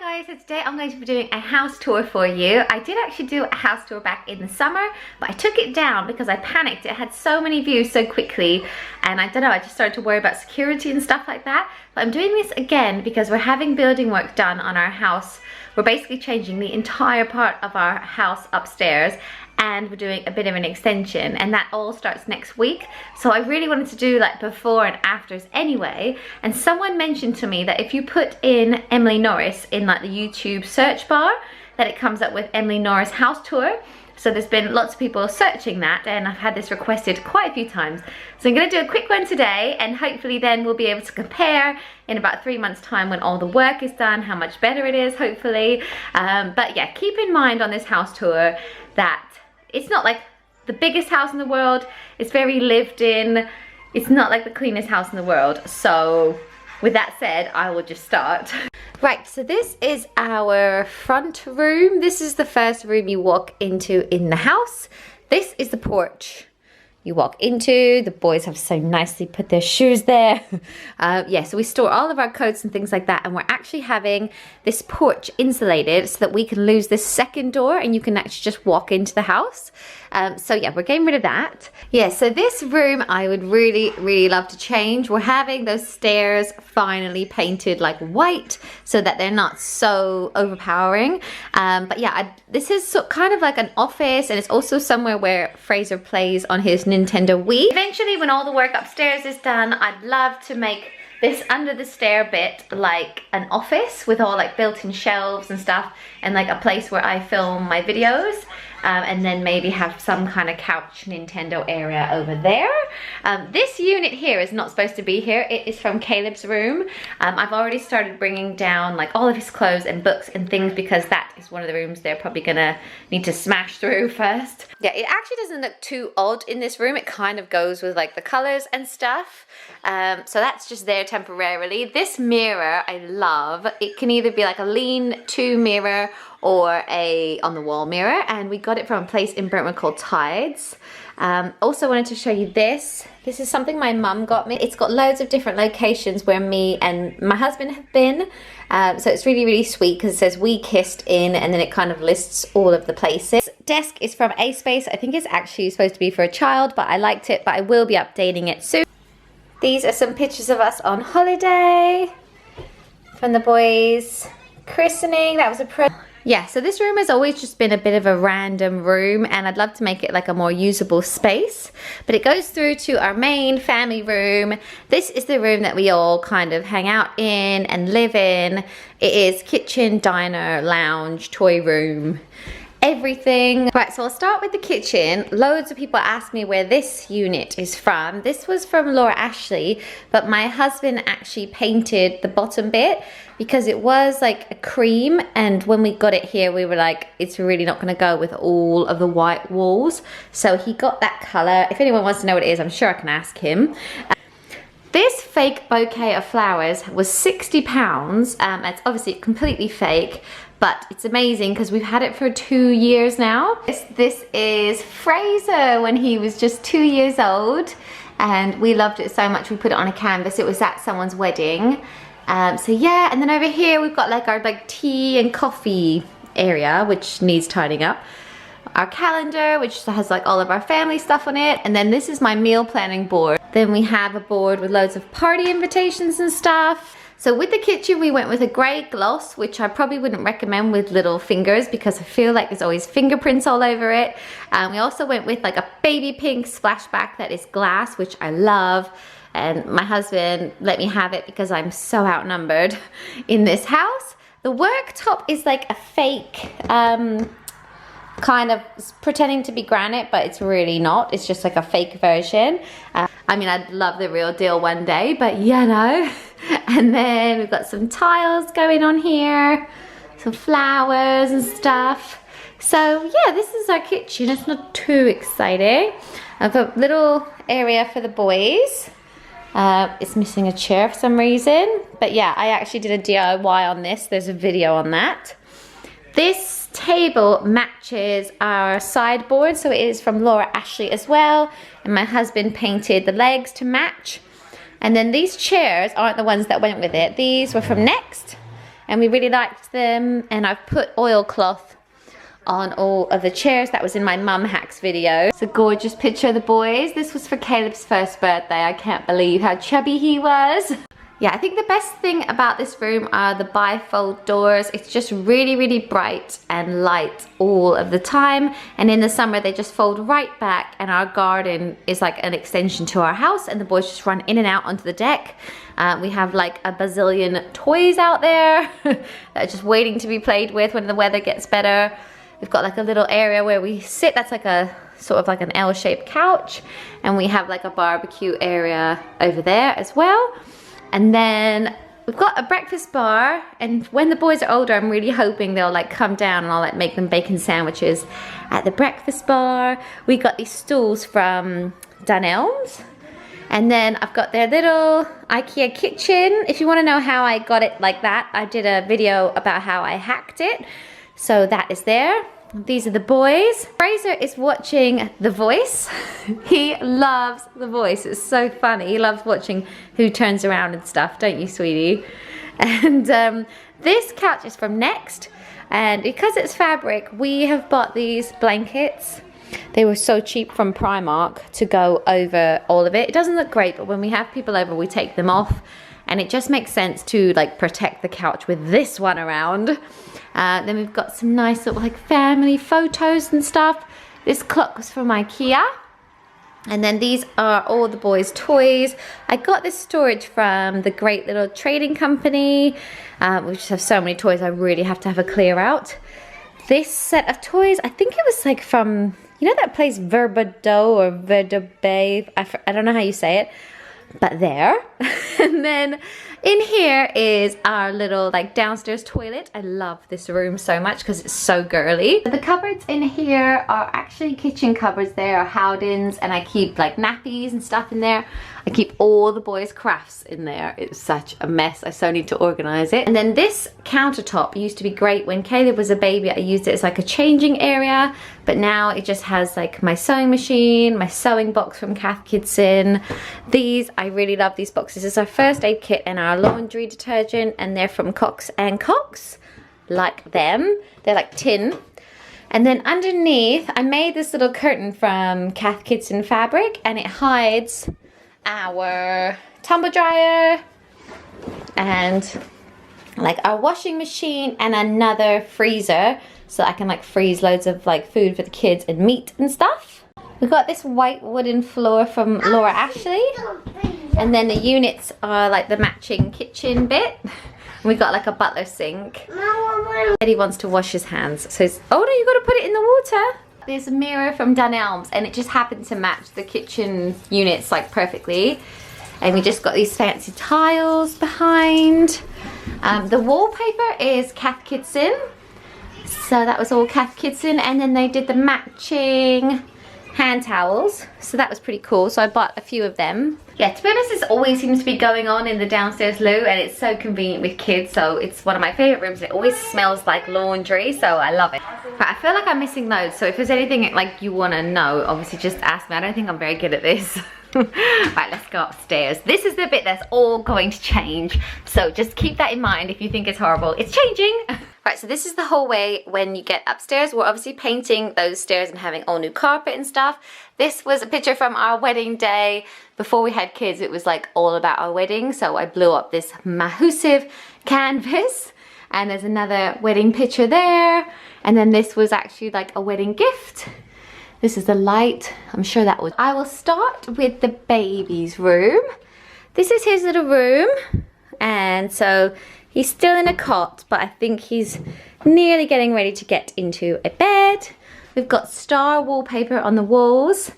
Hi guys, so today I'm going to be doing a house tour for you. I did actually do a house tour back in the summer, but I took it down because I panicked. It had so many views so quickly, and I don't know, I just started to worry about security and stuff like that. But I'm doing this again because we're having building work done on our house. We're basically changing the entire part of our house upstairs, and we're doing a bit of an extension, and that all starts next week. So I really wanted to do like before and afters anyway, and someone mentioned to me that if you put in Emily Norris in like the YouTube search bar, that it comes up with Emily Norris house tour. So there's been lots of people searching that, and I've had this requested quite a few times. So I'm gonna do a quick one today, and hopefully then we'll be able to compare in about 3 months time when all the work is done, how much better it is, hopefully. But yeah, keep in mind on this house tour that it's not like the biggest house in the world. It's very lived in. It's not like the cleanest house in the world. So with that said, I will just start. Right, so this is our front room. This is the first room you walk into in the house. This is the porch you walk into. The boys have so nicely put their shoes there. Yeah, so we store all of our coats and things like that, and we're actually having this porch insulated so that we can lose this second door and you can actually just walk into the house. So yeah, we're getting rid of that. Yeah, so this room I would really love to change. We're having those stairs finally painted like white so that they're not so overpowering. But yeah, this is kind of like an office, and it's also somewhere where Fraser plays on his Nintendo Wii. Eventually, when all the work upstairs is done, I'd love to make this under the stair bit like an office with all like built-in shelves and stuff, and like a place where I film my videos. And then maybe have some kind of couch Nintendo area over there. This unit here is not supposed to be here. It is from Caleb's room. I've already started bringing down like all of his clothes and books and things because that is one of the rooms they're probably gonna need to smash through first. Yeah, it actually doesn't look too odd in this room. It kind of goes with like the colors and stuff. So that's just there temporarily. This mirror I love. It can either be like a lean-to mirror or a on-the-wall mirror, and we got it from a place in Brentwood called Tides. Also wanted to show you this. This is something my mum got me. It's got loads of different locations where me and my husband have been. So it's really sweet because it says "We kissed in," and then it kind of lists all of the places. This desk is from A Space. I think it's actually supposed to be for a child, but I liked it, but I will be updating it soon. These are some pictures of us on holiday from the boys' christening. That was a yeah, so this room has always just been a bit of a random room, and I'd love to make it like a more usable space. But it goes through to our main family room. This is the room that we all kind of hang out in and live in. It is kitchen, diner, lounge, toy room, everything. Right, so I'll start with the kitchen. Loads of people ask me where this unit is from. This was from Laura Ashley, but my husband actually painted the bottom bit because it was like a cream, and when we got it here we were like, it's really not going to go with all of the white walls, so he got that color. If anyone wants to know what it is, I'm sure I can ask him. This fake bouquet of flowers was £60. It's obviously completely fake, but it's amazing because we've had it for 2 years now. This is Fraser when he was just 2 years old, and we loved it so much we put it on a canvas. It was at someone's wedding. So yeah, and then over here we've got like our tea and coffee area, which needs tidying up. Our calendar, which has like all of our family stuff on it, and then this is my meal planning board. Then we have a board with loads of party invitations and stuff. So with the kitchen we went with a grey gloss, which I probably wouldn't recommend with little fingers because I feel like there's always fingerprints all over it. We also went with like a baby pink splashback that is glass, which I love. And my husband let me have it because I'm so outnumbered in this house. The worktop is like a fake, kind of pretending to be granite, but it's really not. It's just like a fake version. I mean, I'd love the real deal one day, but you know. And then we've got some tiles going on here, some flowers and stuff. So yeah, this is our kitchen. It's not too exciting. I've got a little area for the boys. It's missing a chair for some reason, but yeah, I actually did a DIY on this. There's a video on that. This table matches our sideboard, so it is from Laura Ashley as well, and my husband painted the legs to match. And then these chairs aren't the ones that went with it. These were from Next, and we really liked them. And I've put oilcloth on all of the chairs. That was in my mum hacks video. It's a gorgeous picture of the boys. This was for Caleb's first birthday. I can't believe how chubby he was. Yeah, I think the best thing about this room are the bifold doors. It's just really, really bright and light all of the time. And in the summer, they just fold right back, and our garden is like an extension to our house, and the boys just run in and out onto the deck. We have like a bazillion toys out there that are just waiting to be played with when the weather gets better. We've got like a little area where we sit. That's like a sort of like an L-shaped couch. And we have like a barbecue area over there as well. And then we've got a breakfast bar, and when the boys are older, I'm really hoping they'll like come down and I'll like make them bacon sandwiches at the breakfast bar. We got these stools from Dunelm's, and then I've got their little Ikea kitchen. If you want to know how I got it like that, I did a video about how I hacked it. So that is there. These are the boys. Fraser is watching The Voice. He loves The Voice. It's so funny. He loves watching who turns around and stuff, don't you, sweetie? And this couch is from Next. And because it's fabric, we have bought these blankets. They were so cheap from Primark to go over all of it. It doesn't look great, but when we have people over, we take them off. And it just makes sense to like protect the couch with this one around. Then we've got some nice little like family photos and stuff. This clock was from Ikea. And then these are all the boys' toys. I got this storage from the Great Little Trading Company. We just have so many toys, I really have to have a clear out. This set of toys, I think it was like from, you know that place Verbado or Verdabe? I don't know how you say it. But there. And then in here is our little like downstairs toilet. I love this room so much because it's so girly. The cupboards in here are actually kitchen cupboards. They are Howdens, and I keep like nappies and stuff in there. I keep all the boys' crafts in there. It's such a mess. I so need to organize it. And then this countertop used to be great. When Caleb was a baby, I used it as like a changing area, but now it just has like my sewing machine, my sewing box from Cath Kidston. These, I really love these boxes. It's our first aid kit and our laundry detergent, and they're from Cox and Cox. Like them. They're like tin. And then underneath, I made this little curtain from Cath Kidston fabric, and it hides our tumble dryer and like our washing machine and another freezer, so I can like freeze loads of like food for the kids and meat and stuff. We got this white wooden floor from Laura Ashley, and then the units are like the matching kitchen bit. We got like a butler sink. Eddie wants to wash his hands, so oh no, you got to put it in the water. There's a mirror from Dunelm's, and it just happened to match the kitchen units like perfectly. And we just got these fancy tiles behind. The wallpaper is Cath Kidston. So that was all Cath Kidston, and then they did the matching hand towels. So that was pretty cool. So I bought a few of them. Yeah, to be honest, this always seems to be going on in the downstairs loo, and it's so convenient with kids. So it's one of my favorite rooms. It always smells like laundry, so I love it. But I feel like I'm missing loads. So if there's anything like you want to know, obviously just ask me. I don't think I'm very good at this. Right, let's go upstairs. This is the bit that's all going to change, so just keep that in mind. If you think it's horrible, it's changing. Right, so this is the hallway when you get upstairs. We're obviously painting those stairs and having all new carpet and stuff. This was a picture from our wedding day. Before we had kids, it was like all about our wedding, so I blew up this massive canvas, and there's another wedding picture there, and then this was actually like a wedding gift. This is the light. I'm sure that was. I will start with the baby's room. This is his little room. And so he's still in a cot, but I think he's nearly getting ready to get into a bed. We've got star wallpaper on the walls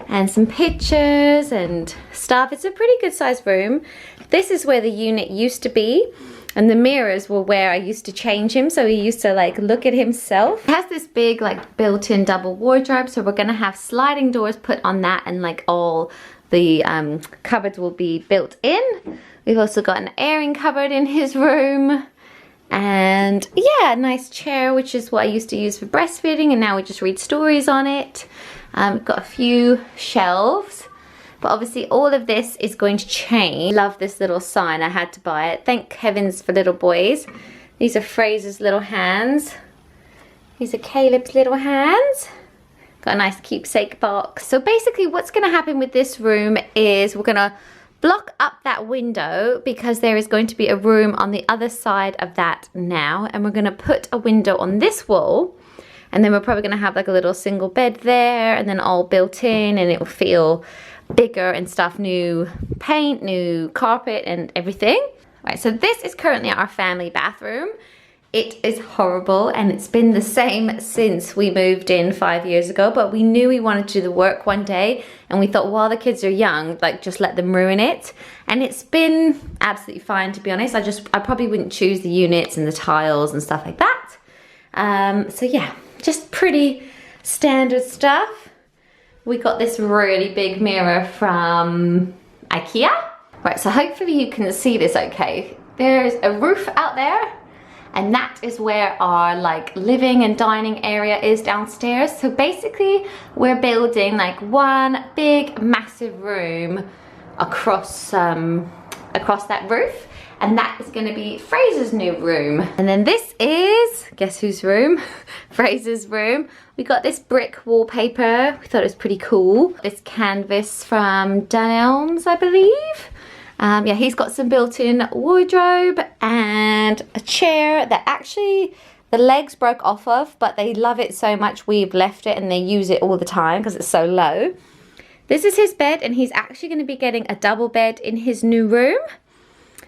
and some pictures and stuff. It's a pretty good sized room. This is where the unit used to be. And the mirrors were where I used to change him, so he used to like look at himself. It has this big like built-in double wardrobe, so we're gonna have sliding doors put on that, and like all the cupboards will be built in. We've also got an airing cupboard in his room. And yeah, a nice chair, which is what I used to use for breastfeeding, and now we just read stories on it. We've got a few shelves. But obviously all of this is going to change. Love this little sign, I had to buy it. Thank heavens for little boys. These are Fraser's little hands. These are Caleb's little hands. Got a nice keepsake box. So basically what's gonna happen with this room is we're gonna block up that window because there is going to be a room on the other side of that now, and we're gonna put a window on this wall, and then we're probably gonna have like a little single bed there, and then all built in, and it will feel bigger and stuff. New paint, new carpet and everything. Right, so this is currently our family bathroom. It is horrible, and it's been the same since we moved in 5 years ago, but we knew we wanted to do the work one day, and we thought while the kids are young, like just let them ruin it. And it's been absolutely fine, to be honest. I probably wouldn't choose the units and the tiles and stuff like that. So yeah, just pretty standard stuff. We got this really big mirror from Ikea. Right, so hopefully you can see this okay. There's a roof out there, and that is where our like living and dining area is downstairs. So basically we're building like one big massive room across that roof, and that is going to be Fraser's new room. And then this is, guess whose room? Fraser's room. We got this brick wallpaper. We thought it was pretty cool. This canvas from Dunelm's, I believe. Yeah, he's got some built-in wardrobe and a chair that actually the legs broke off of, but they love it so much we've left it and they use it all the time because it's so low. This is his bed, and he's actually going to be getting a double bed in his new room.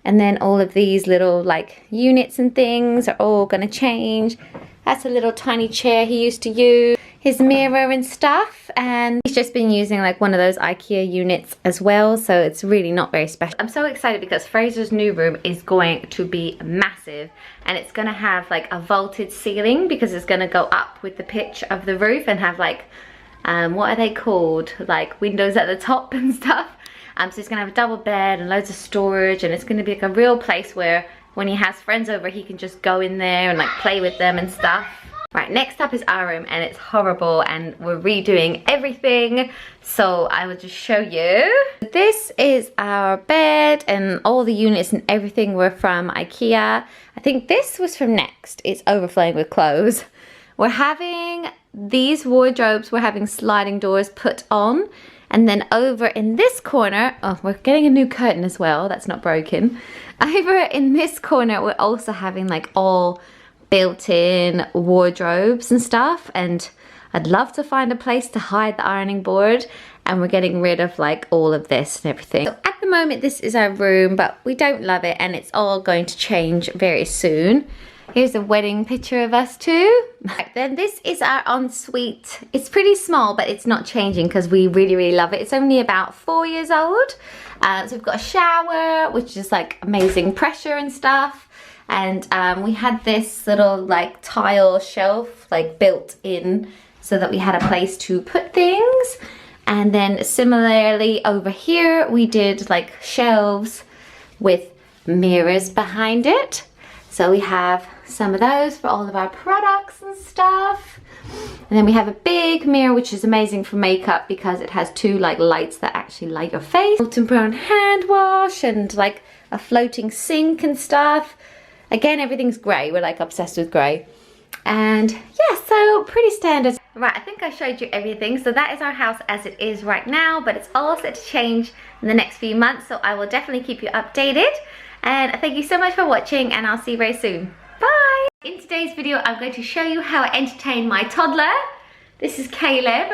And then all of these little like units and things are all going to change. That's a little tiny chair he used to use. His mirror and stuff, and he's just been using like one of those Ikea units as well, so it's really not very special. I'm so excited because Fraser's new room is going to be massive, and it's going to have like a vaulted ceiling because it's going to go up with the pitch of the roof and have like what are they called, like windows at the top and stuff. So he's going to have a double bed and loads of storage, and it's going to be like a real place where when he has friends over he can just go in there and like play with them and stuff. Right, next up is our room, and it's horrible and we're redoing everything, so I will just show you. This is our bed, and all the units and everything were from Ikea. I think this was from Next. It's overflowing with clothes. We're having these wardrobes, we're having sliding doors put on, and then over in this corner, oh, we're getting a new curtain as well, that's not broken. Over in this corner, we're also having like all built-in wardrobes and stuff, and I'd love to find a place to hide the ironing board, and we're getting rid of like all of this and everything. So at the moment this is our room, but we don't love it, and it's all going to change very soon. Here's a wedding picture of us too. Right, then this is our ensuite. It's pretty small, but it's not changing because we really love it. It's only about 4 years old. So we've got a shower, which is like amazing pressure and stuff. And we had this little like tile shelf like built in so that we had a place to put things. And then similarly over here we did like shelves with mirrors behind it. So we have some of those for all of our products and stuff. And then we have a big mirror, which is amazing for makeup because it has two like lights that actually light your face. Molten brown hand wash and like a floating sink and stuff. Again, everything's grey. We're like obsessed with grey. And yeah, so pretty standard. Right, I think I showed you everything. So that is our house as it is right now, but it's all set to change in the next few months. So I will definitely keep you updated. And thank you so much for watching, and I'll see you very soon. Bye! In today's video, I'm going to show you how I entertain my toddler. This is Caleb.